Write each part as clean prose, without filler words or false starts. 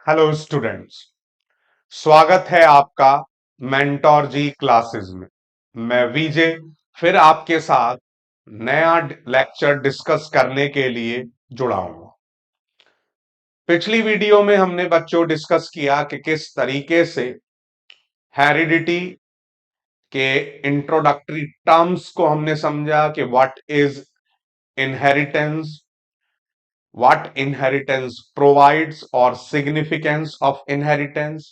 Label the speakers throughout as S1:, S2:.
S1: Hello students. स्वागत है आपका मेंटोर जी क्लासेस में। मैं विजय फिर आपके साथ नया लेक्चर डिस्कस करने के लिए जुड़ा हूं। पिछली वीडियो में हमने बच्चों डिस्कस किया कि किस तरीके से हेरिडिटी के इंट्रोडक्टरी टर्म्स को हमने समझा कि what is inheritance, what inheritance provides और सिग्निफिकेंस ऑफ इनहेरिटेंस।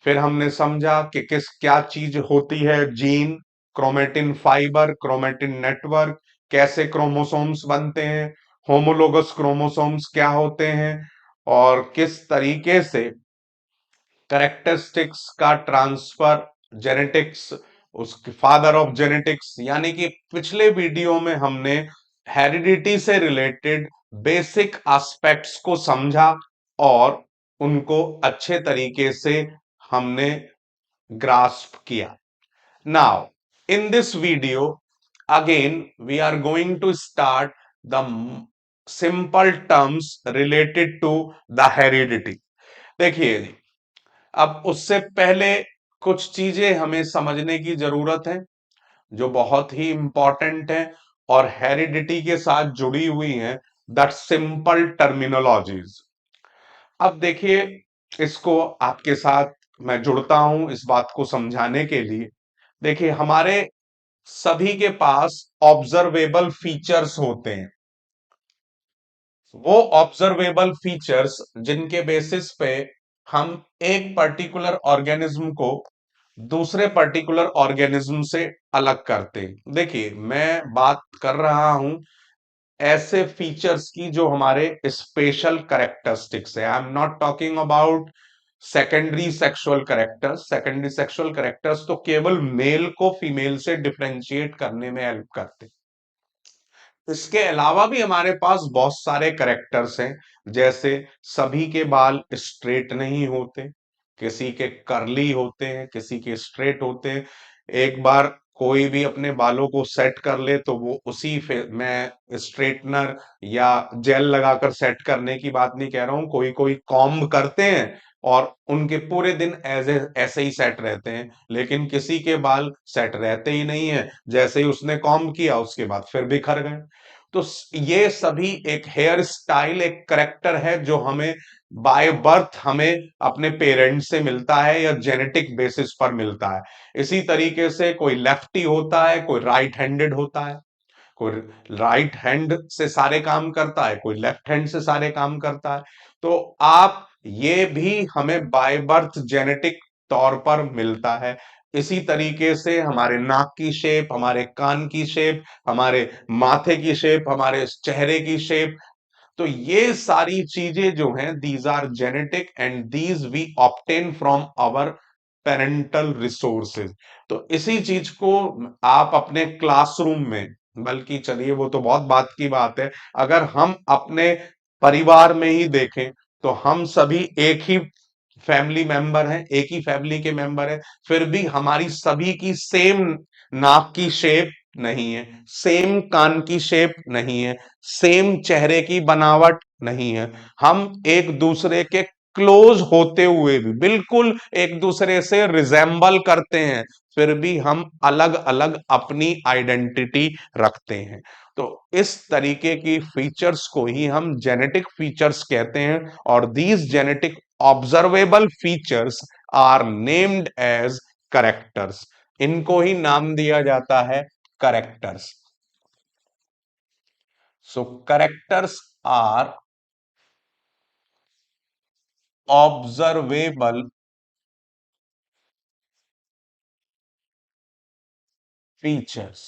S1: फिर हमने समझा कि किस क्या चीज होती है gene, chromatin fibre, chromatin network, कैसे क्रोमोसोम्स बनते हैं, होमोलोगस क्रोमोसोम्स क्या होते हैं और किस तरीके से करेक्टरिस्टिक्स का ट्रांसफर जेनेटिक्स, उसके फादर ऑफ जेनेटिक्स, यानी कि पिछले वीडियो में हमने हेरिडिटी से रिलेटेड बेसिक एस्पेक्ट्स को समझा और उनको अच्छे तरीके से हमने grasp किया. Now, in this video, again, we are going to start the simple terms related to the heredity. देखिए जी, अब उससे पहले कुछ चीजें हमें समझने की जरूरत है जो बहुत ही इंपॉर्टेंट है और हेरिडिटी के साथ जुड़ी हुई हैं, दैट सिंपल टर्मिनोलॉजीज। अब देखिए, इसको आपके साथ मैं जुड़ता हूं इस बात को समझाने के लिए। देखिए, हमारे सभी के पास ऑब्जर्वेबल फीचर्स होते हैं। वो ऑब्जर्वेबल फीचर्स जिनके बेसिस पे हम एक पर्टिकुलर ऑर्गेनिज्म को दूसरे पर्टिकुलर ऑर्गेनिज्म से अलग करते हैं। देखिए, मैं बात कर रहा हूं ऐसे फीचर्स की जो हमारे स्पेशल कैरेक्टरिस्टिक्स है। I am not talking about secondary sexual characters. Secondary sexual characters तो केवल मेल को फीमेल से डिफरेंशिएट करने में हेल्प करते हैं। इसके अलावा भी हमारे पास बहुत सारे कैरेक्टर्स हैं, जैसे सभी के बाल स्ट्रेट नहीं होते, किसी के कर्ली होते हैं, किसी के स्ट्रेट होते हैं। एक बार कोई भी अपने बालों को सेट कर ले तो वो मैं स्ट्रेटनर या जेल लगाकर सेट करने की बात नहीं कह रहा हूं। कोई कोई कॉम्ब करते हैं और उनके पूरे दिन ऐसे ही सेट रहते हैं, लेकिन किसी के बाल सेट रहते ही नहीं है। जैसे ही उसने कॉम्ब किया उसके बाद फिर बिखर गए। तो ये सभी एक हेयर स्टाइल, एक करेक्टर है जो हमें बाय बर्थ हमें अपने पेरेंट्स से मिलता है या जेनेटिक बेसिस पर मिलता है। इसी तरीके से कोई लेफ्टी होता है, कोई राइट हैंडेड होता है, कोई राइट हैंड से सारे काम करता है, कोई लेफ्ट हैंड से सारे काम करता है। तो आप ये भी हमें बाय बर्थ जेनेटिक तौर पर मिलता है। इसी तरीके से हमारे नाक की शेप, हमारे कान की शेप, हमारे माथे की शेप, हमारे चेहरे की शेप, तो ये सारी चीजें जो हैं these are genetic and these we obtain from our parental resources. तो इसी चीज को आप अपने क्लासरूम में, बल्कि चलिए वो तो बहुत बात की बात है, अगर हम अपने परिवार में ही देखें तो हम सभी एक ही फैमिली मेंबर हैं, एक ही फैमिली के मेंबर हैं, फिर भी हमारी सभी की सेम नाक की शेप नहीं है, सेम कान की शेप नहीं है, सेम चेहरे की बनावट नहीं है। हम एक दूसरे के क्लोज होते हुए भी बिल्कुल एक दूसरे से रिजेंबल करते हैं, फिर भी हम अलग अलग अपनी आइडेंटिटी रखते हैं। तो इस तरीके की फीचर्स को ही हम जेनेटिक फीचर्स कहते हैं और these genetic observable features are named as characters. इनको ही नाम दिया जाता है characters. So characters are observable features.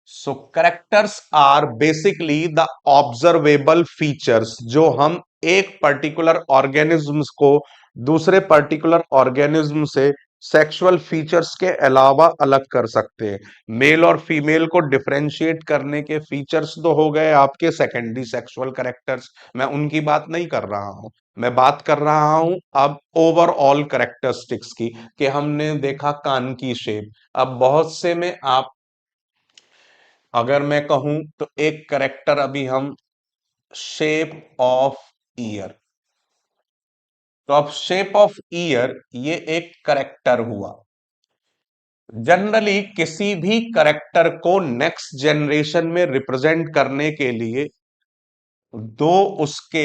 S1: So characters are basically the observable features जो हम एक पर्टिकुलर ऑर्गेनिज्म को दूसरे पर्टिकुलर ऑर्गेनिज्म से सेक्सुअल फीचर्स के अलावा अलग कर सकते हैं। मेल और फीमेल को डिफरेंशिएट करने के फीचर्स तो हो गए आपके सेकेंडरी सेक्सुअल कैरेक्टर्स, मैं उनकी बात नहीं कर रहा हूं। मैं बात कर रहा हूं अब ओवरऑल कैरेक्टरिस्टिक्स की, कि हमने देखा कान की शेप। अब बहुत से में आप, अगर मैं कहूं तो एक करेक्टर अभी हम शेप ऑफ ईयर, तो अब शेप ऑफ ईयर ये एक करेक्टर हुआ। जनरली किसी भी करेक्टर को नेक्स्ट जनरेशन में रिप्रेजेंट करने के लिए दो उसके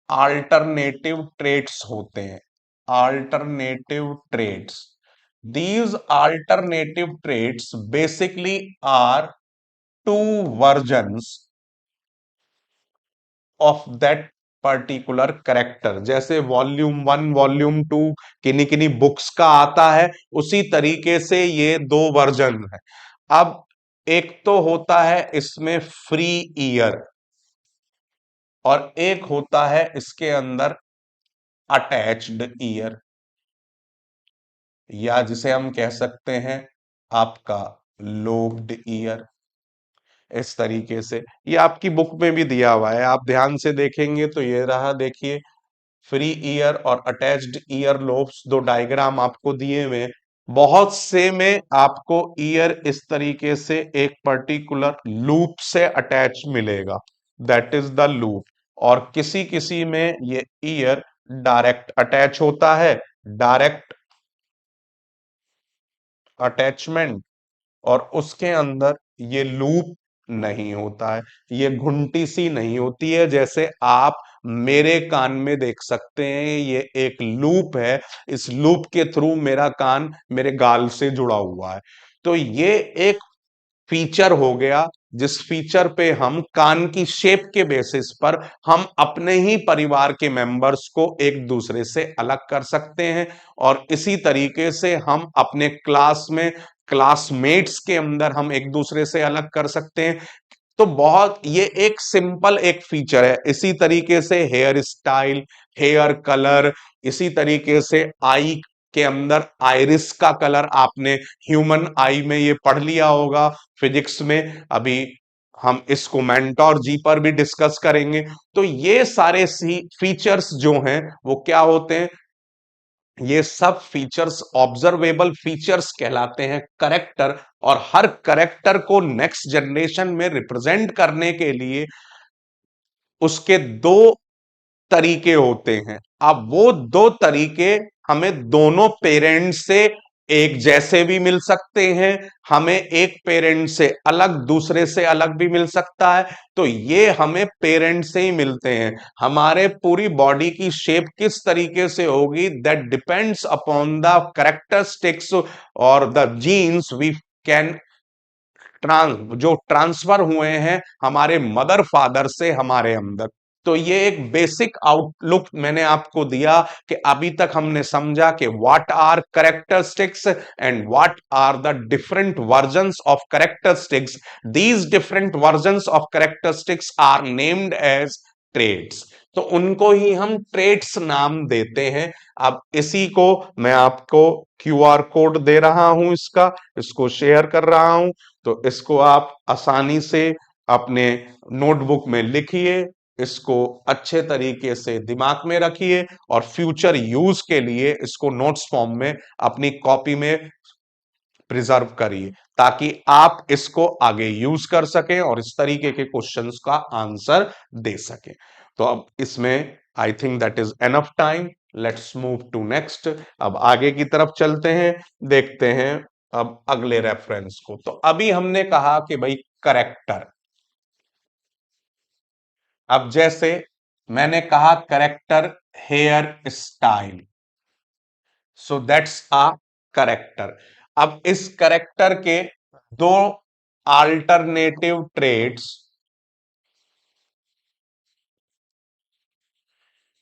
S1: अल्टरनेटिव ट्रेट्स होते हैं। Alternative traits, these alternative traits basically are two versions of that particular character. जैसे वॉल्यूम वन वॉल्यूम टू किन्हीं किन्हीं बुक्स का आता है, उसी तरीके से ये दो वर्जन है। अब एक तो होता है इसमें फ्री ईयर, और एक होता है इसके अंदर अटैच्ड ईयर, या जिसे हम कह सकते हैं आपका लोब्ड ईयर। इस तरीके से ये आपकी बुक में भी दिया हुआ है, आप ध्यान से देखेंगे तो ये रहा, देखिए फ्री ईयर और अटैच्ड ईयर लोब्स, दो डायग्राम आपको दिए हुए हैं। बहुत से में आपको ईयर इस तरीके से एक पर्टिकुलर लूप से अटैच मिलेगा, दैट इज द लूप। और किसी किसी में ये ईयर डायरेक्ट अटैच होता है, डायरेक्ट अटैचमेंट, और उसके अंदर ये लूप नहीं होता है, ये घुंटी सी नहीं होती है। जैसे आप मेरे कान में देख सकते हैं, ये एक लूप है, इस लूप के थ्रू मेरा कान मेरे गाल से जुड़ा हुआ है। तो ये एक फीचर हो गया, जिस फीचर पे हम कान की शेप के बेसिस पर हम अपने ही परिवार के मेंबर्स को एक दूसरे से अलग कर सकते हैं। और इसी तरीके से हम अपने क्लास में क्लासमेट्स के अंदर हम एक दूसरे से अलग कर सकते हैं। तो बहुत ये एक सिंपल एक फीचर है। इसी तरीके से हेयर स्टाइल, हेयर कलर, इसी तरीके से आई के अंदर आइरिस का कलर, आपने ह्यूमन आई में ये पढ़ लिया होगा फिजिक्स में। अभी हम इसको मेंटोर जी पर भी डिस्कस करेंगे। तो ये सारे सी फीचर्स जो हैं वो क्या होते हैं, ये सब फीचर्स ऑब्जर्वेबल फीचर्स कहलाते हैं, करेक्टर। और हर करेक्टर को नेक्स्ट जनरेशन में रिप्रेजेंट करने के लिए उसके दो तरीके होते हैं। अब वो दो तरीके हमें दोनों पेरेंट से एक जैसे भी मिल सकते हैं, हमें एक पेरेंट से अलग दूसरे से अलग भी मिल सकता है। तो ये हमें पेरेंट से ही मिलते हैं। हमारे पूरी बॉडी की शेप किस तरीके से होगी, that depends upon the characteristics और द जीन्स वी कैन जो ट्रांसफर हुए हैं हमारे मदर फादर से हमारे अंदर। तो ये एक बेसिक आउटलुक मैंने आपको दिया कि अभी तक हमने समझा कि what are characteristics and what are the different versions of characteristics. These different versions of characteristics are named as traits. तो उनको ही हम ट्रेड्स नाम देते हैं। अब इसी को मैं आपको क्यूआर कोड दे रहा हूं, इसको शेयर कर रहा हूं। तो इसको आप आसानी से अपने नोटबुक में लिखिए, इसको अच्छे तरीके से दिमाग में रखिए, और फ्यूचर यूज के लिए इसको नोट्स फॉर्म में अपनी कॉपी में प्रिजर्व करिए, ताकि आप इसको आगे यूज कर सकें और इस तरीके के क्वेश्चंस का आंसर दे सकें। तो अब इसमें I think that is enough time, let's move to next. अब आगे की तरफ चलते हैं, देखते हैं अब अगले रेफरेंस को। तो अभी हमने कहा कि भाई करेक्टर, अब जैसे मैंने कहा character hair style, so that's a character. अब इस करेक्टर के दो अल्टरनेटिव ट्रेड्स,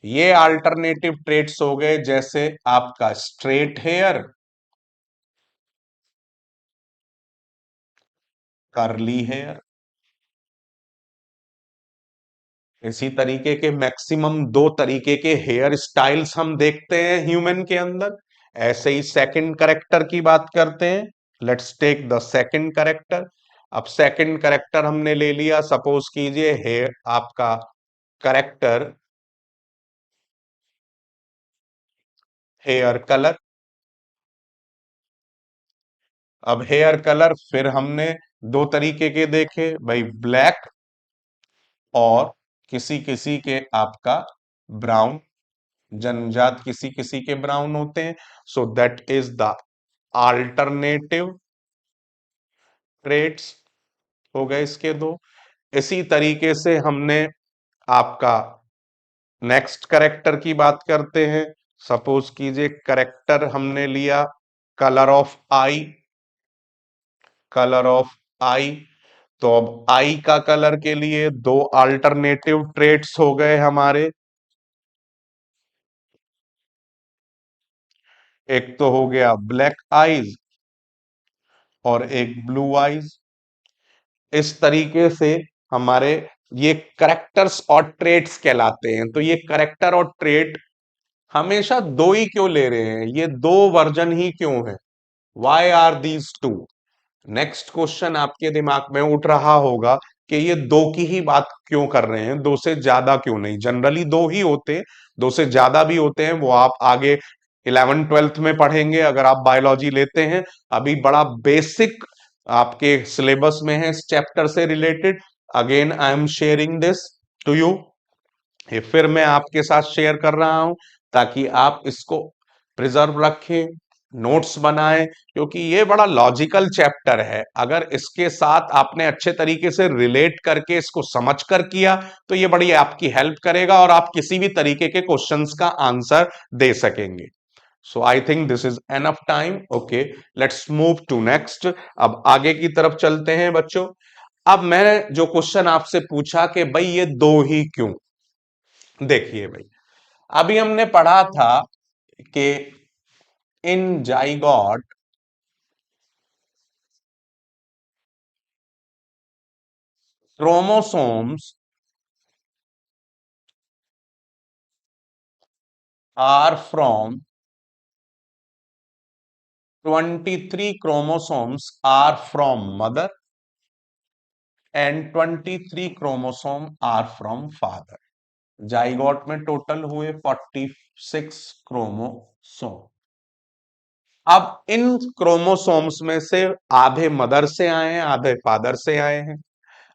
S1: ये अल्टरनेटिव ट्रेड्स हो गए, जैसे आपका स्ट्रेट हेयर, कर्ली हेयर। इसी तरीके के मैक्सिमम दो तरीके के हेयर स्टाइल्स हम देखते हैं ह्यूमन के अंदर। ऐसे ही सेकंड करेक्टर की बात करते हैं, let's take the second character. अब सेकंड करेक्टर हमने ले लिया, सपोज कीजिए हेयर आपका करेक्टर हेयर कलर। अब हेयर कलर फिर हमने दो तरीके के देखे भाई, ब्लैक और किसी किसी के आपका ब्राउन। जन्मजात किसी किसी के ब्राउन होते हैं, so that is the alternative traits हो गए इसके दो। इसी तरीके से हमने आपका नेक्स्ट करेक्टर की बात करते हैं। सपोज कीजिए करेक्टर हमने लिया colour of eye, colour of eye. तो अब आई का कलर के लिए दो अल्टरनेटिव ट्रेट्स हो गए हमारे, एक तो हो गया ब्लैक आईज और एक ब्लू आईज। इस तरीके से हमारे ये करेक्टर्स और ट्रेट्स कहलाते हैं। तो ये करेक्टर और ट्रेट हमेशा दो ही क्यों ले रहे हैं, ये दो वर्जन ही क्यों है, why are these two. Next question आपके दिमाग में उठ रहा होगा कि ये दो की ही बात क्यों कर रहे हैं, दो से ज्यादा क्यों नहीं। जनरली दो ही होते हैं, दो से ज्यादा भी होते हैं, वो आप आगे 11th 12th में पढ़ेंगे अगर आप बायोलॉजी लेते हैं। अभी बड़ा बेसिक आपके सिलेबस में है इस चैप्टर से related. Again I am sharing this to you, ये फिर मैं आपके साथ शेयर कर रहा हूं ताकि आप इसको प्रिजर्व रखें, नोट्स बनाएं, क्योंकि ये बड़ा लॉजिकल चैप्टर है। अगर इसके साथ आपने अच्छे तरीके से रिलेट करके इसको समझ कर किया तो ये बड़ी आपकी हेल्प करेगा और आप किसी भी तरीके के क्वेश्चंस का आंसर दे सकेंगे। So I think this is enough time. Okay, let's move to next. अब आगे की तरफ चलते हैं बच्चों। अब मैंने जो क्वेश्चन आपसे पूछा कि भाई ये दो ही क्यों, देखिए भाई अभी हमने पढ़ा था कि in zygote chromosomes are from 23 chromosomes are from mother and 23 chromosome are from father। Zygote में टोटल हुए 46 क्रोमोसोम। अब इन क्रोमोसोम्स में से आधे मदर से आए हैं, आधे फादर से आए हैं।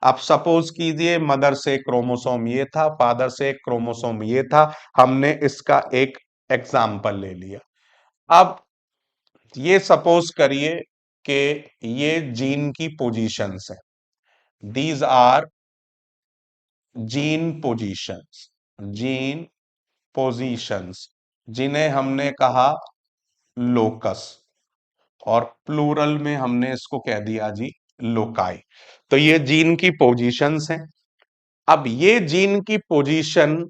S1: अब सपोज कीजिए मदर से क्रोमोसोम ये था, फादर से क्रोमोसोम ये था, हमने इसका एक एग्जाम्पल ले लिया। अब ये सपोज करिए कि ये जीन की पोजीशंस है, these are gene positions, gene positions जिन्हें हमने कहा लोकस, और प्लूरल में हमने इसको कह दिया जी लोकाई। तो ये जीन की पोजीशंस हैं। अब ये जीन की पोजीशन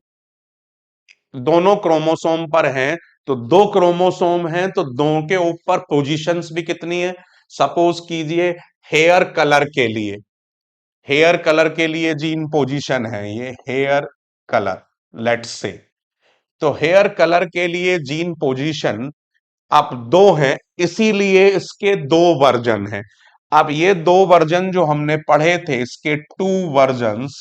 S1: दोनों क्रोमोसोम पर हैं, तो दो क्रोमोसोम हैं तो दो के ऊपर पोजीशंस भी कितनी है। सपोज कीजिए हेयर कलर के लिए, हेयर कलर के लिए जीन पोजीशन है ये हेयर कलर, लेट्स से। तो हेयर कलर के लिए जीन पोजीशन अब दो हैं, इसीलिए इसके दो वर्जन हैं। अब ये दो वर्जन जो हमने पढ़े थे इसके टू वर्जन्स,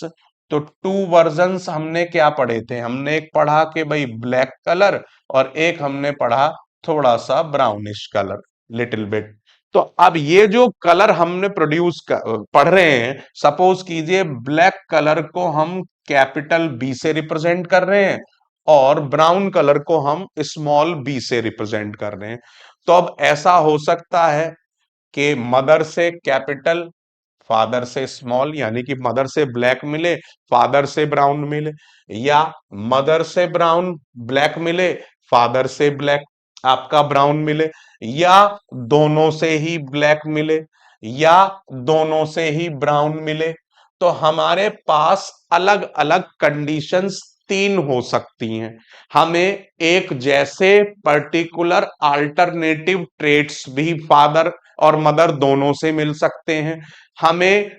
S1: तो टू वर्जन्स हमने क्या पढ़े थे, हमने एक पढ़ा कि भाई ब्लैक कलर और एक हमने पढ़ा थोड़ा सा ब्राउनिश कलर, लिटिल बिट। तो अब ये जो कलर हमने पढ़ रहे हैं, सपोज कीजिए ब्लैक कलर को हम कैपिटल बी से रिप्रेजेंट कर रहे हैं और ब्राउन कलर को हम स्मॉल बी से रिप्रेजेंट कर रहे हैं। तो अब ऐसा हो सकता है कि मदर से कैपिटल, फादर से स्मॉल, यानी कि मदर से ब्लैक मिले, फादर से ब्राउन मिले, या मदर से ब्राउन ब्लैक मिले, फादर से ब्लैक आपका ब्राउन मिले, या दोनों से ही ब्लैक मिले, या दोनों से ही ब्राउन मिले। तो हमारे पास अलग अलग कंडीशंस तीन हो सकती हैं। हमें एक जैसे पर्टिकुलर अल्टरनेटिव ट्रेट्स भी फादर और मदर दोनों से मिल सकते हैं। हमें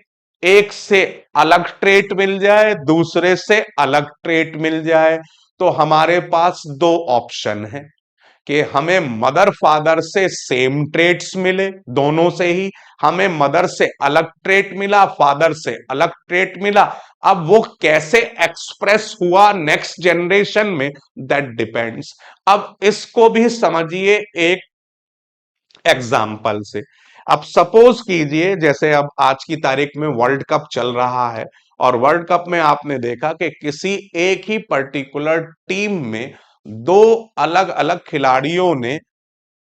S1: एक से अलग ट्रेट मिल जाए, दूसरे से अलग ट्रेट मिल जाए। तो हमारे पास दो ऑप्शन है कि हमें मदर फादर से सेम ट्रेट्स मिले दोनों से ही, हमें मदर से अलग ट्रेट मिला, फादर से अलग ट्रेट मिला। अब वो कैसे एक्सप्रेस हुआ नेक्स्ट जनरेशन में, दैट डिपेंड्स। अब इसको भी समझिए एक एग्जाम्पल से। अब सपोज कीजिए जैसे अब आज की तारीख में वर्ल्ड कप चल रहा है और वर्ल्ड कप में आपने देखा कि किसी एक ही पर्टिकुलर टीम में दो अलग अलग खिलाड़ियों ने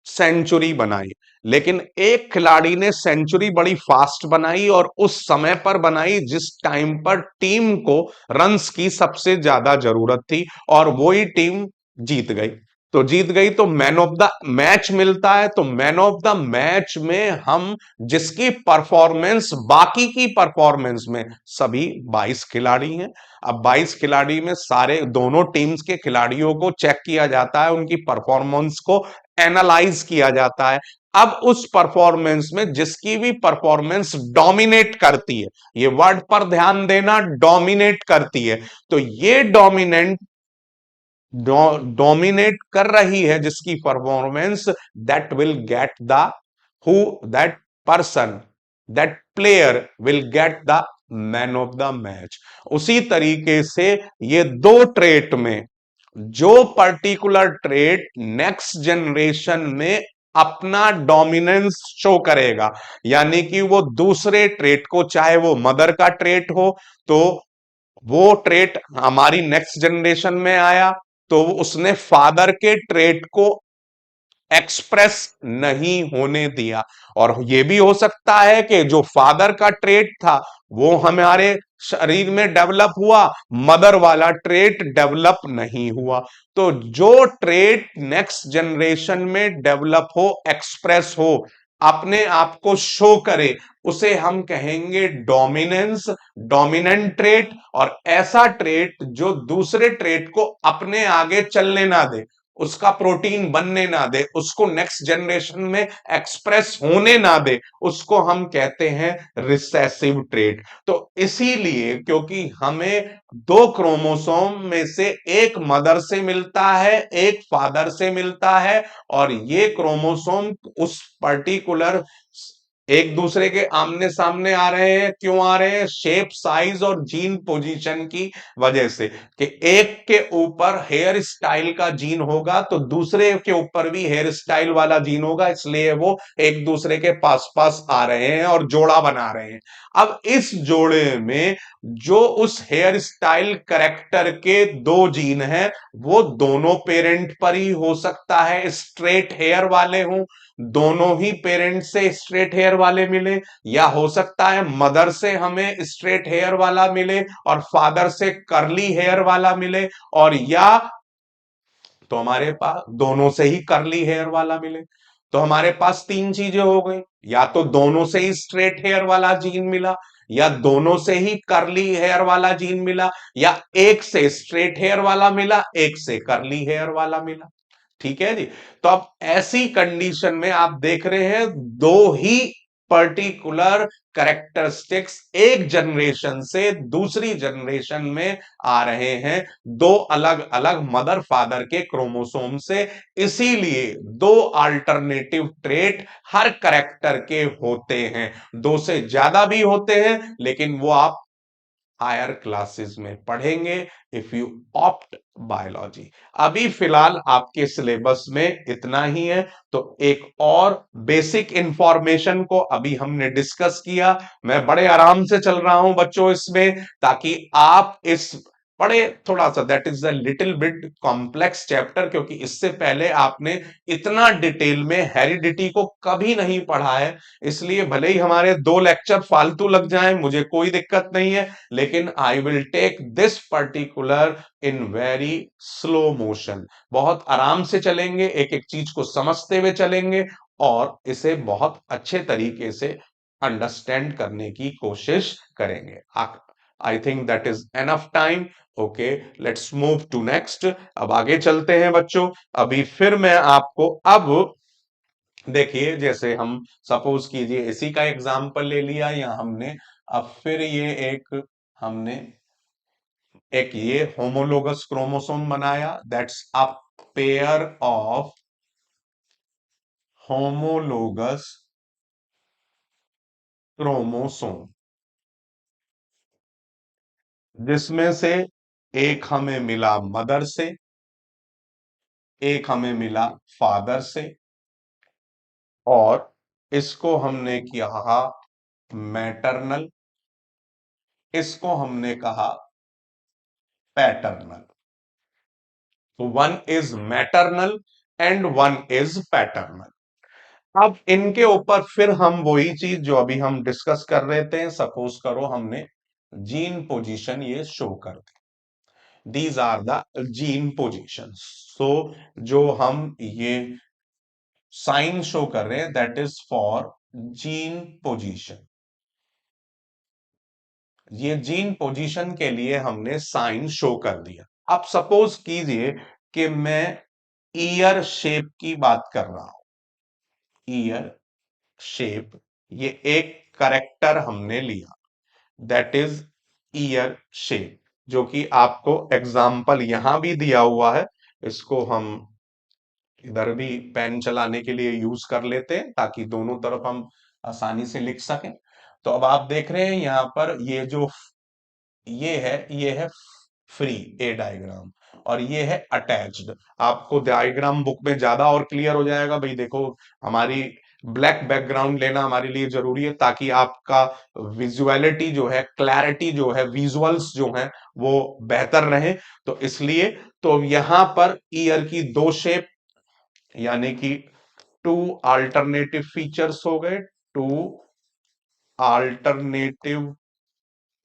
S1: सेंचुरी बनाई, लेकिन एक खिलाड़ी ने सेंचुरी बड़ी फास्ट बनाई और उस समय पर बनाई जिस टाइम पर टीम को रन्स की सबसे ज्यादा जरूरत थी, और वही टीम जीत गई। तो जीत गई तो मैन ऑफ द मैच मिलता है। तो मैन ऑफ द मैच में हम जिसकी परफॉर्मेंस बाकी की परफॉर्मेंस में, सभी 22 खिलाड़ी हैं। अब 22 खिलाड़ी में सारे दोनों टीम्स के खिलाड़ियों को चेक किया जाता है, उनकी परफॉर्मेंस को एनालाइज किया जाता है। अब उस परफॉर्मेंस में जिसकी भी परफॉर्मेंस डोमिनेट करती है, ये वर्ड पर ध्यान देना, डोमिनेट करती है, तो ये डोमिनेट कर रही है जिसकी performance, that will get the who that person, that player will get the man of the match. उसी तरीके से ये दो ट्रेट में जो पर्टिकुलर ट्रेट नेक्स्ट जनरेशन में अपना डोमिनेंस शो करेगा, यानी कि वो दूसरे ट्रेट को, चाहे वो मदर का ट्रेट हो, तो वो ट्रेट हमारी नेक्स्ट जनरेशन में आया तो उसने फादर के ट्रेट को एक्सप्रेस नहीं होने दिया। और यह भी हो सकता है कि जो फादर का ट्रेट था वो हमारे शरीर में डेवलप हुआ, मदर वाला ट्रेट डेवलप नहीं हुआ। तो जो ट्रेट नेक्स्ट जनरेशन में डेवलप हो, एक्सप्रेस हो, अपने आप को शो करे, उसे हम कहेंगे डोमिनेंस, डोमिनेंट ट्रेट। और ऐसा ट्रेट जो दूसरे ट्रेट को अपने आगे चलने ना दे, उसका प्रोटीन बनने ना दे, उसको नेक्स्ट जनरेशन में एक्सप्रेस होने ना दे, उसको हम कहते हैं रिसेसिव ट्रेट। तो इसीलिए क्योंकि हमें दो क्रोमोसोम में से एक मदर से मिलता है, एक फादर से मिलता है, और ये क्रोमोसोम उस पर्टिकुलर एक दूसरे के आमने सामने आ रहे हैं, क्यों आ रहे हैं? शेप, साइज और जीन पोजीशन की वजह से, कि एक के ऊपर हेयर स्टाइल का जीन होगा तो दूसरे के ऊपर भी हेयर स्टाइल वाला जीन होगा, इसलिए वो एक दूसरे के पास पास आ रहे हैं और जोड़ा बना रहे हैं। अब इस जोड़े में जो उस हेयर स्टाइल करेक्टर के दो जीन हैं, वो दोनों पेरेंट पर ही हो सकता है स्ट्रेट हेयर वाले हों, दोनों ही पेरेंट से स्ट्रेट हेयर वाले मिले, या हो सकता है मदर से हमें स्ट्रेट हेयर वाला मिले और फादर से कर्ली हेयर वाला मिले, और या तो हमारे पास दोनों से ही कर्ली हेयर वाला मिले। तो हमारे पास तीन चीजें हो गई, या तो दोनों से ही स्ट्रेट हेयर वाला जीन मिला, या दोनों से ही कर्ली हेयर वाला जीन मिला, या एक से स्ट्रेट हेयर वाला मिला, एक से कर्ली हेयर वाला मिला। ठीक है जी। तो अब ऐसी कंडीशन में आप देख रहे हैं दो ही पर्टिकुलर कैरेक्टरिस्टिक्स एक जनरेशन से दूसरी जनरेशन में आ रहे हैं, दो अलग अलग मदर फादर के क्रोमोसोम से। इसीलिए दो अल्टरनेटिव ट्रेट हर कैरेक्टर के होते हैं, दो से ज्यादा भी होते हैं, लेकिन वो आप हायर क्लासेस में पढ़ेंगे इफ यू ऑप्ट बायोलॉजी। अभी फिलहाल आपके सिलेबस में इतना ही है। तो एक और बेसिक इंफॉर्मेशन को अभी हमने डिस्कस किया। मैं बड़े आराम से चल रहा हूं बच्चों इसमें, ताकि आप इस बड़े थोड़ा सा, that is a little bit complex chapter, क्योंकि इससे पहले आपने इतना डिटेल में हेरिडिटी को कभी नहीं पढ़ा है। इसलिए भले ही हमारे दो लेक्चर फालतू लग जाएं, मुझे कोई दिक्कत नहीं है, लेकिन I will take this particular in very slow motion. बहुत आराम से चलेंगे, एक एक चीज को समझते हुए चलेंगे, और इसे बहुत अच्छे तरीके से अंडरस्टैंड करने की कोशिश करेंगे। I think that is enough time. Okay, let's move to next. अब आगे चलते हैं बच्चों। अभी फिर मैं आपको अब देखिए, जैसे हम सपोज कीजिए इसी का एग्जाम्पल ले लिया, या हमने अब फिर ये एक हमने एक ये होमोलोगस क्रोमोसोम बनाया, that's a pair of homologous chromosome, जिसमें से एक हमें मिला मदर से, एक हमें मिला फादर से, और इसको हमने कहा मैटरनल, इसको हमने कहा paternal. One is maternal and one is paternal. अब इनके ऊपर फिर हम वही चीज जो अभी हम डिस्कस कर रहे थे, सपोज करो हमने जीन पोजीशन ये शो कर दी, these are the gene position. So जो हम ये साइन शो कर रहे हैं that is for gene position. ये जीन पोजीशन के लिए हमने साइन शो कर दिया। अब सपोज कीजिए कि मैं ईयर शेप की बात कर रहा हूं। ईयर शेप, ये एक करेक्टर हमने लिया दैट इज ईयर शेप, जो कि आपको एग्जाम्पल यहां भी दिया हुआ है। इसको हम इधर भी पेन चलाने के लिए यूज कर लेते हैं ताकि दोनों तरफ हम आसानी से लिख सकें। तो अब आप देख रहे हैं यहां पर ये है फ्री ए डायग्राम, और ये है अटैच्ड। आपको डायग्राम बुक में ज्यादा और क्लियर हो जाएगा। भाई देखो, हमारी ब्लैक बैकग्राउंड लेना हमारे लिए जरूरी है ताकि आपका विजुअलिटी जो है, क्लैरिटी जो है, विजुअल्स जो है वो बेहतर रहे। तो इसलिए तो यहां पर ईयर की दो शेप, यानी कि टू अल्टरनेटिव फीचर्स हो गए, टू अल्टरनेटिव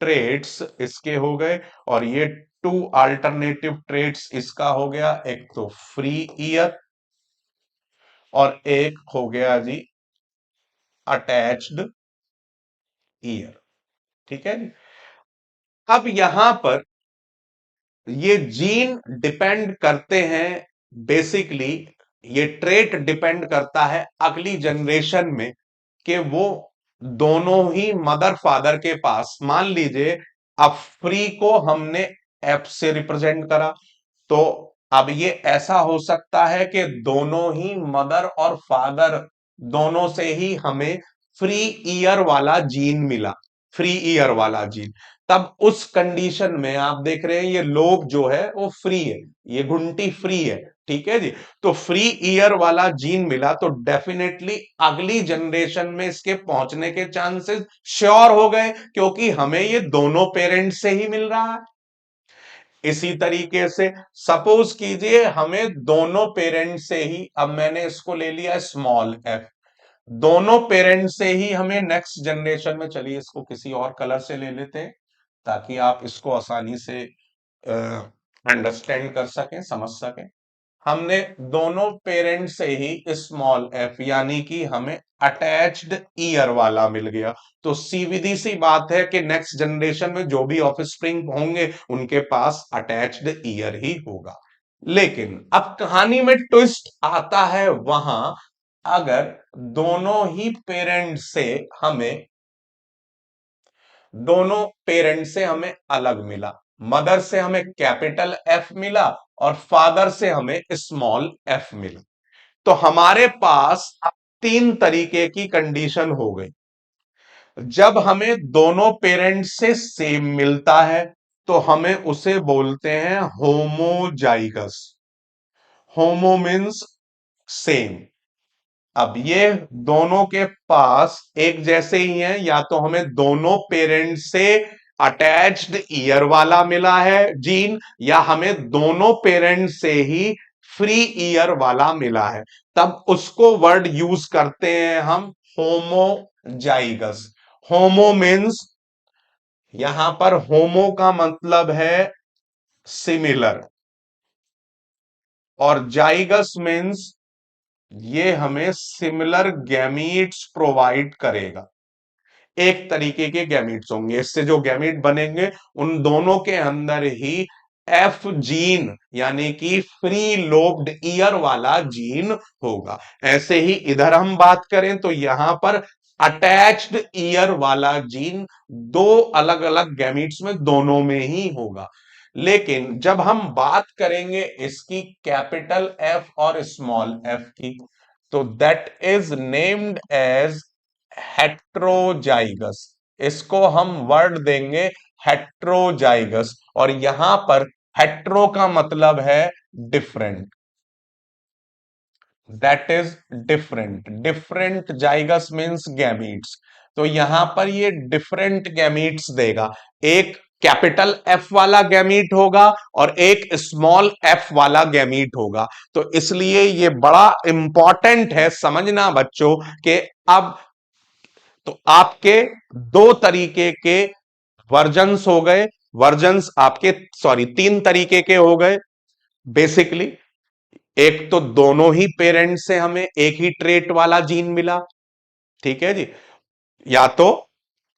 S1: ट्रेड्स इसके हो गए, और ये टू अल्टरनेटिव ट्रेड्स इसका हो गया, एक तो फ्री ईयर और एक हो गया जी अटैच्ड ईयर। ठीक है जी। अब यहां पर ये जीन डिपेंड करते हैं, बेसिकली ये ट्रेट डिपेंड करता है अगली जनरेशन में कि वो दोनों ही मदर फादर के पास, मान लीजिए अब फ्री को हमने एफ से रिप्रेजेंट करा, तो अब ये ऐसा हो सकता है कि दोनों ही मदर और फादर दोनों से ही हमें फ्री ईयर वाला जीन मिला, फ्री ईयर वाला जीन। तब उस कंडीशन में आप देख रहे हैं ये लोब जो है वो फ्री है, ये घुंटी फ्री है। ठीक है जी। तो फ्री ईयर वाला जीन मिला तो डेफिनेटली अगली जनरेशन में इसके पहुंचने के चांसेस श्योर हो गए, क्योंकि हमें ये दोनों पेरेंट्स से ही मिल रहा है। इसी तरीके से सपोज कीजिए हमें दोनों पेरेंट से ही, अब मैंने इसको ले लिया स्मॉल एफ, दोनों पेरेंट से ही हमें नेक्स्ट जनरेशन में, चलिए इसको किसी और कलर से ले लेते हैं ताकि आप इसको आसानी से अंडरस्टैंड कर सकें, समझ सकें। हमने दोनों पेरेंट से ही स्मॉल एफ, यानी कि हमें अटैच्ड ईयर वाला मिल गया। तो सीधी सी बात है कि नेक्स्ट जनरेशन में जो भी ऑफस्प्रिंग होंगे उनके पास अटैच्ड ईयर ही होगा। लेकिन अब कहानी में ट्विस्ट आता है वहां, अगर दोनों ही पेरेंट से हमें, दोनों पेरेंट से हमें अलग मिला, मदर से हमें कैपिटल एफ मिला और फादर से हमें स्मॉल एफ मिला, तो हमारे पास अब तीन तरीके की कंडीशन हो गई। जब हमें दोनों पेरेंट से सेम मिलता है तो हमें उसे बोलते हैं होमोजाइगस। होमो मीन्स सेम। अब ये दोनों के पास एक जैसे ही हैं, या तो हमें दोनों पेरेंट से अटैच्ड ईयर वाला मिला है जीन, या हमें दोनों पेरेंट से ही फ्री ईयर वाला मिला है, तब उसको वर्ड यूज करते हैं हम होमोजाइगस। होमो मीन्स, यहां पर होमो का मतलब है सिमिलर, और जाइगस मीन्स ये हमें सिमिलर गैमीट्स प्रोवाइड करेगा। एक तरीके के गैमीट्स होंगे, इससे जो गैमीट बनेंगे उन दोनों के अंदर ही एफ जीन, यानी कि फ्री लोब्ड ईयर वाला जीन होगा। ऐसे ही इधर हम बात करें तो यहां पर अटैच्ड ईयर वाला जीन दो अलग अलग गैमीट्स में दोनों में ही होगा। लेकिन जब हम बात करेंगे इसकी कैपिटल एफ और स्मॉल एफ की, तो that is named as heterozygous. इसको हम वर्ड देंगे हेट्रोजाइगस, और यहां पर हेट्रो का मतलब है different, that is different. Different zygous means gametes, तो यहां पर ये डिफरेंट गैमीट्स देगा। एक कैपिटल एफ वाला गैमीट होगा और एक स्मॉल एफ वाला गैमीट होगा। तो इसलिए ये बड़ा इंपॉर्टेंट है समझना बच्चों कि अब तो आपके दो तरीके के वर्जन्स हो गए, वर्जन्स आपके सॉरी तीन तरीके के हो गए बेसिकली। एक तो दोनों ही पेरेंट से हमें एक ही ट्रेट वाला जीन मिला, ठीक है जी, या तो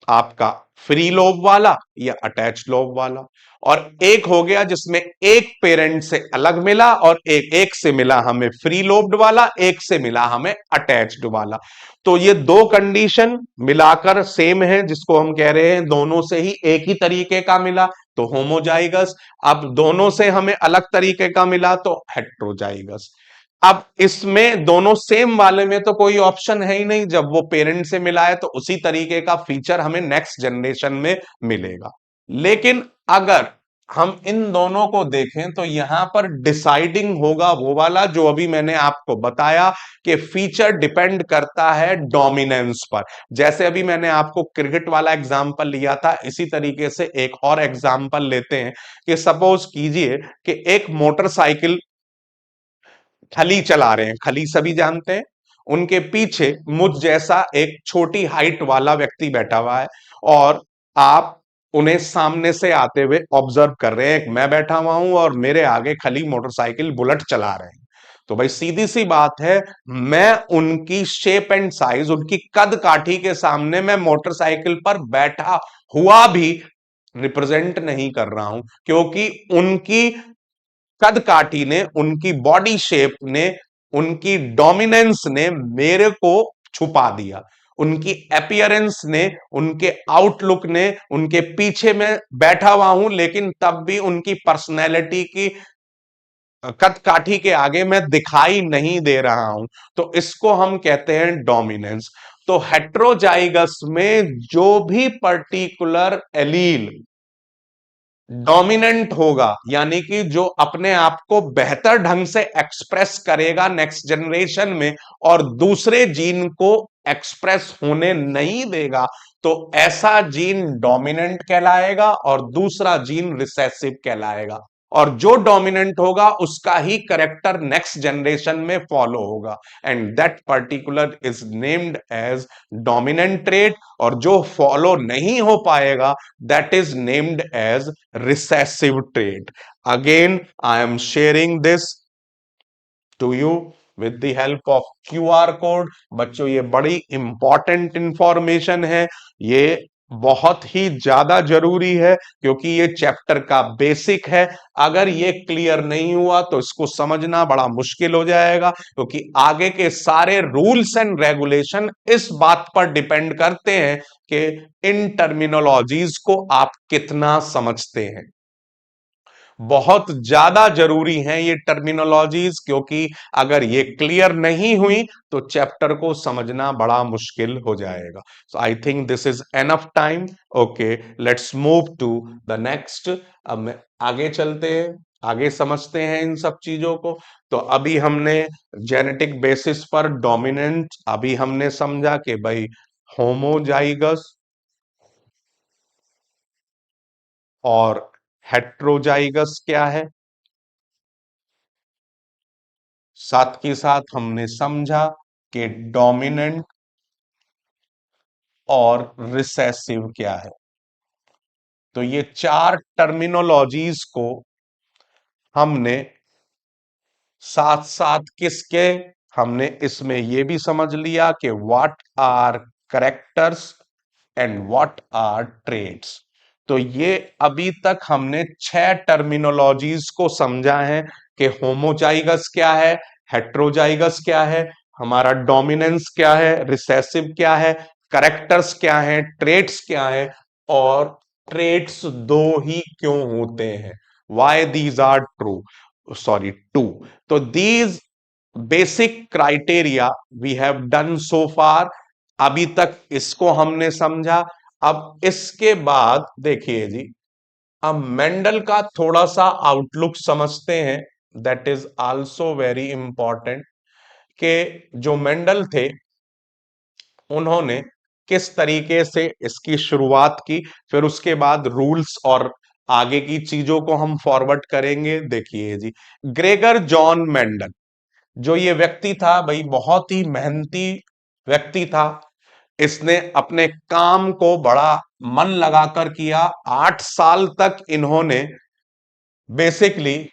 S1: आपका फ्री लोब वाला या अटैच लोब वाला, और एक हो गया जिसमें एक पेरेंट से अलग मिला और एक एक से मिला हमें फ्री लोब्ड वाला, एक से मिला हमें अटैच्ड वाला। तो ये दो कंडीशन मिलाकर सेम है, जिसको हम कह रहे हैं दोनों से ही एक ही तरीके का मिला तो होमोजाइगस। अब दोनों से हमें अलग तरीके का मिला तो हेट्रोजाइगस। अब इसमें दोनों सेम वाले में तो कोई ऑप्शन है ही नहीं, जब वो पेरेंट से मिला है तो उसी तरीके का फीचर हमें नेक्स्ट जनरेशन में मिलेगा। लेकिन अगर हम इन दोनों को देखें तो यहां पर डिसाइडिंग होगा वो वाला जो अभी मैंने आपको बताया कि फीचर डिपेंड करता है डोमिनेंस पर। जैसे अभी मैंने आपको क्रिकेट वाला एग्जांपल लिया था, इसी तरीके से एक और एग्जांपल लेते हैं कि सपोज कीजिए कि एक मोटरसाइकिल खली चला रहे हैं, खली सभी जानते हैं, उनके पीछे मुझ जैसा एक छोटी हाइट वाला व्यक्ति बैठा हुआ है और आप उन्हें सामने से आते हुए ऑब्जर्व कर रहे हैं। एक मैं बैठा हुआ हूं और मेरे आगे खली मोटरसाइकिल बुलेट चला रहे हैं। तो भाई सीधी सी बात है, मैं उनकी शेप एंड साइज, उनकी कद काठी के सामने मैं मोटरसाइकिल पर बैठा हुआ भी रिप्रेजेंट नहीं कर रहा हूं, क्योंकि उनकी कद काठी ने, उनकी बॉडी शेप ने, उनकी डोमिनेंस ने मेरे को छुपा दिया। उनकी अपीयरेंस ने, उनके आउटलुक ने, उनके पीछे मैं बैठा हुआ हूं लेकिन तब भी उनकी पर्सनैलिटी की कद काठी के आगे मैं दिखाई नहीं दे रहा हूं। तो इसको हम कहते हैं डोमिनेंस। तो हेट्रोजाइगस में जो भी पर्टिकुलर एलील डोमिनेंट होगा, यानी कि जो अपने आप को बेहतर ढंग से एक्सप्रेस करेगा नेक्स्ट जनरेशन में और दूसरे जीन को एक्सप्रेस होने नहीं देगा, तो ऐसा जीन डोमिनेंट कहलाएगा और दूसरा जीन रिसेसिव कहलाएगा। और जो डोमिनेंट होगा उसका ही करेक्टर नेक्स्ट जनरेशन में फॉलो होगा, and that particular is named as dominant trait. और जो फॉलो नहीं हो पाएगा that is named as recessive trait. Again, I am sharing this to you with the help of QR code. बच्चों ये बड़ी इंपॉर्टेंट इंफॉर्मेशन है, ये बहुत ही ज्यादा जरूरी है क्योंकि ये चैप्टर का बेसिक है। अगर ये क्लियर नहीं हुआ तो इसको समझना बड़ा मुश्किल हो जाएगा, क्योंकि आगे के सारे रूल्स एंड रेगुलेशन इस बात पर डिपेंड करते हैं कि इन टर्मिनोलॉजीज को आप कितना समझते हैं। बहुत ज्यादा जरूरी हैं ये टर्मिनोलॉजीज, क्योंकि अगर ये क्लियर नहीं हुई तो चैप्टर को समझना बड़ा मुश्किल हो जाएगा। So I think this is enough time. Okay, let's move to the next. अब आगे चलते हैं, आगे समझते हैं इन सब चीजों को। तो अभी हमने जेनेटिक बेसिस पर डोमिनेंट अभी हमने समझा कि भाई होमोजाइगस और हेट्रोजाइगस क्या है। साथ के साथ हमने समझा कि डोमिनेंट और रिसेसिव क्या है। तो ये चार टर्मिनोलॉजीज को हमने साथ साथ किसके, हमने इसमें यह भी समझ लिया कि what are characters and what are traits. तो ये अभी तक हमने छह टर्मिनोलॉजीज को समझा है कि होमोजाइगस क्या है, हेट्रोजाइगस क्या है, हमारा डोमिनेंस क्या है, रिसेसिव क्या है, करेक्टर्स क्या है, ट्रेड्स क्या है, और ट्रेड्स दो ही क्यों होते हैं, why these are true, sorry to. तो these basic criteria we have done so far. अभी तक इसको हमने समझा। अब इसके बाद देखिए जी, अब मेंडल का थोड़ा सा आउटलुक समझते हैं, that is also very important. कि जो मेंडल थे उन्होंने किस तरीके से इसकी शुरुआत की, फिर उसके बाद रूल्स और आगे की चीजों को हम फॉरवर्ड करेंगे। देखिए जी, ग्रेगर जॉन मेंडल जो ये व्यक्ति था भाई, बहुत ही मेहनती व्यक्ति था। इसने अपने काम को बड़ा मन लगाकर किया। 8 साल तक इन्होंने बेसिकली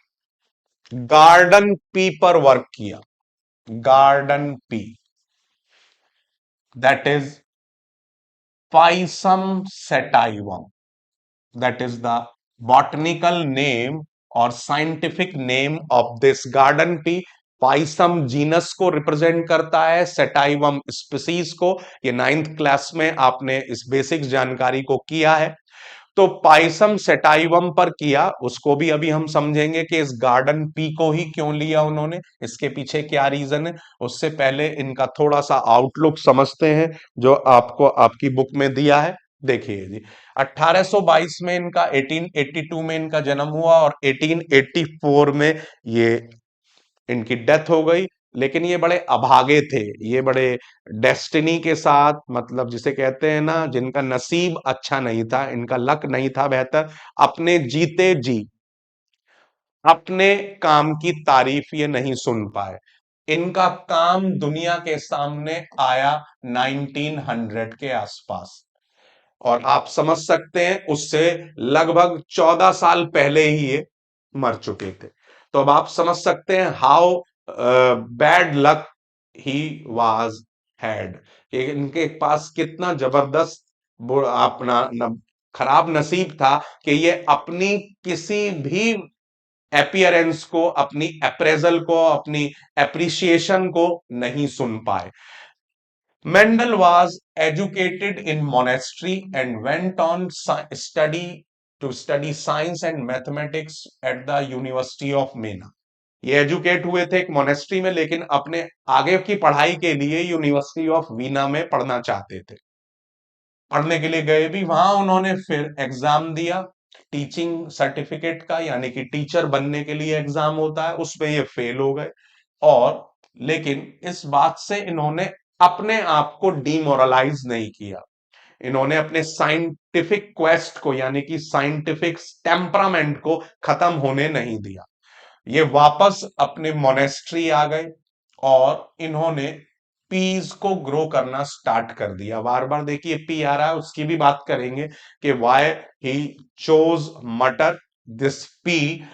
S1: गार्डन पी पर वर्क किया। Garden pea, that is pisum sativum, that is the botanical name और scientific name of this garden pea. Pisum genus को रिप्रेजेंट करता है, सेटाइवम स्पीसीज को। ये 9th क्लास में आपने इस बेसिक जानकारी को किया है। तो पाइसम सेटाइवम पर किया, उसको भी अभी हम समझेंगे कि इस गार्डन पी को ही क्यों लिया उन्होंने, इसके पीछे क्या रीजन है। उससे पहले इनका थोड़ा सा आउटलुक समझते हैं जो आपको आपकी बुक में दिया है। देखिए जी, 1822 में इनका, 1882 में इनका जन्म हुआ और 1884 में ये इनकी डेथ हो गई। लेकिन ये बड़े अभागे थे, ये बड़े डेस्टिनी के साथ, मतलब जिसे कहते हैं ना, जिनका नसीब अच्छा नहीं था, इनका लक नहीं था बेहतर, अपने जीते जी अपने काम की तारीफ ये नहीं सुन पाए। इनका काम दुनिया के सामने आया 1900 के आसपास, और आप समझ सकते हैं उससे लगभग 14 साल पहले ही ये मर चुके थे। तो अब आप समझ सकते हैं how bad luck he was had, कि इनके पास कितना जबरदस्त अपना खराब नसीब था कि ये अपनी किसी भी एपियरेंस को, अपनी अप्रेजल को, अपनी एप्रिसिएशन को नहीं सुन पाए। Mendel was educated in monastery and went on study science and mathematics at the University of Mena. ये एजुकेट हुए थे एक मोनेस्ट्री में, लेकिन अपने आगे की पढ़ाई के लिए यूनिवर्सिटी ऑफ वीना में पढ़ना चाहते थे। पढ़ने के लिए गए भी वहां, उन्होंने फिर एग्जाम दिया टीचिंग सर्टिफिकेट का, यानी कि टीचर बनने के लिए एग्जाम होता है, उसमें ये फेल हो गए। और लेकिन इस बात से इन्होंने अपने आप को डिमोरलाइज नहीं किया। इन्होंने अपने साइंटिफिक क्वेस्ट को, यानी कि साइंटिफिक टेम्परामेंट को खत्म होने नहीं दिया। ये वापस अपने मोनेस्ट्री आ गए और इन्होंने पीस को ग्रो करना स्टार्ट कर दिया। बार बार देखिए पी आ रहा है, उसकी भी बात करेंगे कि व्हाई ही चोज मटर this P.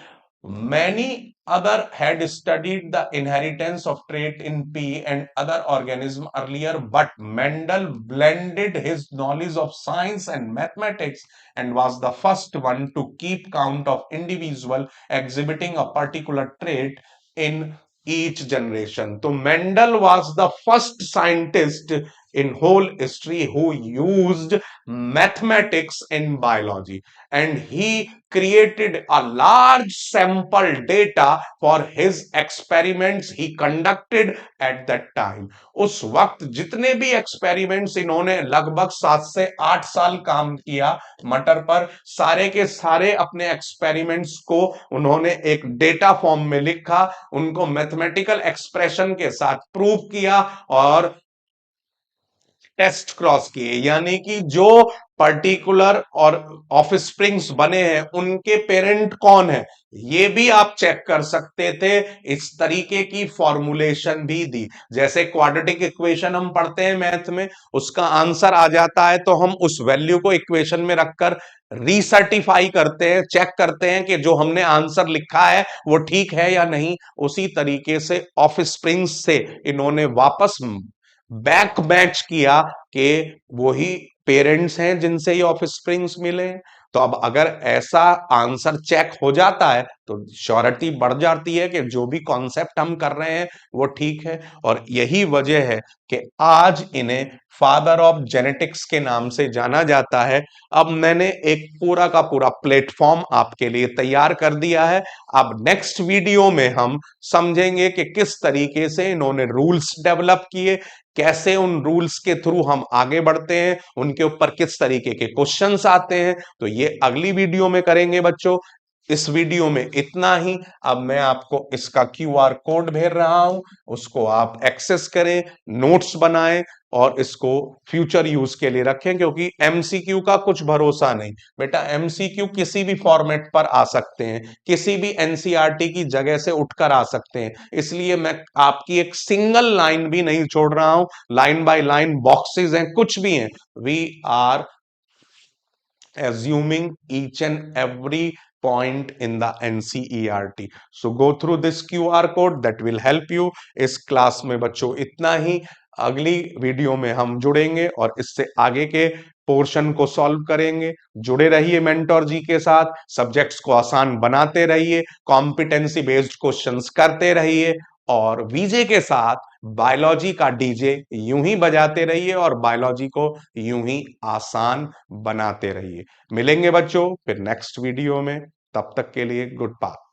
S1: Many other had studied the inheritance of trait in pea and other organisms earlier, but Mendel blended his knowledge of science and mathematics and was the first one to keep count of individual exhibiting a particular trait in each generation. So Mendel was the first scientist in whole history who used mathematics in biology, and he created a large sample data for his experiments he conducted at that time. उस वक्त जितने भी experiments इन्होंने लगभग 7 से 8 साल काम किया मटर पर, सारे के सारे अपने एक्सपेरिमेंट्स को उन्होंने एक डेटा फॉर्म में लिखा, उनको मैथमेटिकल एक्सप्रेशन के साथ प्रूव किया और टेस्ट क्रॉस किए, यानी कि जो पर्टिकुलर और ऑफ स्प्रिंग्स बने हैं उनके पेरेंट कौन है ये भी आप चेक कर सकते थे। इस तरीके की फॉर्मुलेशन भी दी, जैसे क्वाड्रेटिक इक्वेशन हम पढ़ते हैं मैथ में, उसका आंसर आ जाता है तो हम उस वैल्यू को इक्वेशन में रखकर रीसर्टिफाई करते हैं, चेक करते हैं कि जो हमने आंसर लिखा है वो ठीक है या नहीं। उसी तरीके से ऑफ स्प्रिंग्स से इन्होंने वापस बैक मैच किया कि वही पेरेंट्स हैं जिनसे ये ऑफस्प्रिंग्स मिले हैं। तो अब अगर ऐसा आंसर चेक हो जाता है तो श्योरिटी बढ़ जाती है कि जो भी कॉन्सेप्ट हम कर रहे हैं वो ठीक है। और यही वजह है कि आज इन्हें फादर ऑफ जेनेटिक्स के नाम से जाना जाता है। अब मैंने एक पूरा का पूरा प्लेटफॉर्म आपके लिए तैयार कर दिया है। अब नेक्स्ट वीडियो में हम समझेंगे कि किस तरीके से इन्होंने रूल्स डेवलप किए, कैसे उन रूल्स के थ्रू हम आगे बढ़ते हैं, उनके ऊपर किस तरीके के क्वेश्चंस आते हैं। तो ये अगली वीडियो में करेंगे बच्चों। इस वीडियो में इतना ही। अब मैं आपको इसका क्यूआर कोड भेज रहा हूं, उसको आप एक्सेस करें, नोट्स बनाएं, और इसको फ्यूचर यूज के लिए रखें, क्योंकि एमसीक्यू का कुछ भरोसा नहीं बेटा। एमसीक्यू किसी भी फॉर्मेट पर आ सकते हैं, किसी भी एनसीईआरटी की जगह से उठकर आ सकते हैं, इसलिए मैं आपकी एक सिंगल लाइन भी नहीं छोड़ रहा हूं। लाइन बाय लाइन बॉक्सेस हैं, कुछ भी हैं, we are assuming each and every point in the NCERT. So go through this QR code, that will help you. इस क्लास में बच्चों इतना ही। अगली वीडियो में हम जुड़ेंगे और इससे आगे के पोर्शन को सॉल्व करेंगे। जुड़े रहिए मेंटोर जी के साथ, सब्जेक्ट्स को आसान बनाते रहिए, कॉम्पिटेंसी बेस्ड क्वेश्चंस करते रहिए और वीजे के साथ बायोलॉजी का डीजे यूं ही बजाते रहिए और बायोलॉजी को यूं ही आसान बनाते रहिए। मिलेंगे बच्चों फिर नेक्स्ट वीडियो में, तब तक के लिए गुड बाय।